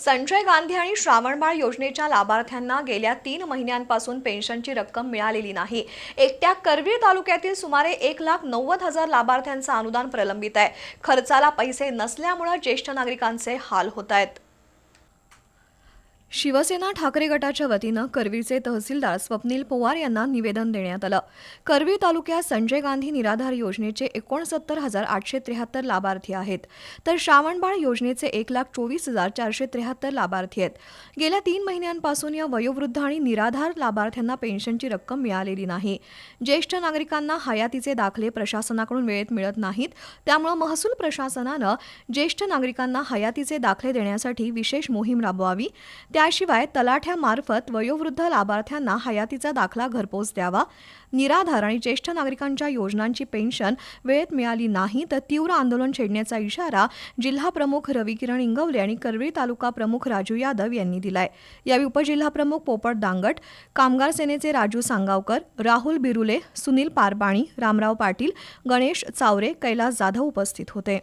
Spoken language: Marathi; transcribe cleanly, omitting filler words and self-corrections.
संजय गांधी आणि श्रावणबाळ योजनेच्या लाभार्थ्यांना गेल्या 3 महिन्यांपासून पेन्शनची रक्कम मिळालेली नाही। एकट्या करवीर तालुक्यातील सुमारे 1,90,000 लाभार्थ्यांचं अनुदान प्रलंबित आहे। खर्चाला पैसे नसल्यामुळे ज्येष्ठ नागरिकांचे हाल होत आहेत। शिवसेना ठाकरे गटाच्या वतीनं करवीरचे तहसीलदार स्वप्नील पवार यांना निवेदन देण्यात आलं। करवीर तालुक्यात संजय गांधी निराधार योजनेचे 69,873 लाभार्थी आहेत, तर श्रावणबाळ योजनेचे 1,24,473 लाभार्थी आहेत। गेल्या 3 महिन्यांपासून या वयोवृद्ध आणि निराधार लाभार्थ्यांना पेन्शनची रक्कम मिळालेली नाही। ज्येष्ठ नागरिकांना हयातीचे दाखले प्रशासनाकडून वेळेत मिळत नाहीत, त्यामुळे महसूल प्रशासनानं ज्येष्ठ नागरिकांना हयातीचे दाखले देण्यासाठी विशेष मोहीम राबवावी। त्याशिवाय तलाठ्यामार्फत वयोवृद्ध लाभार्थ्यांना हयातीचा दाखला घरपोच द्यावा। निराधार आणि ज्येष्ठ नागरिकांच्या योजनांची पेन्शन वेळेत मिळाली नाही तर तीव्र आंदोलन छेडण्याचा इशारा जिल्हा प्रमुख रविकिरण इंगवले आणि करवीर तालुका प्रमुख राजू यादव यांनी दिलाय। यावेळी उपजिल्हाप्रमुख पोपट दांगट, कामगार सेनेचे राजू सांगावकर, राहुल बिरुले, सुनील पारबाणी, रामराव पाटील, गणेश चावरे, कैलास जाधव उपस्थित होते।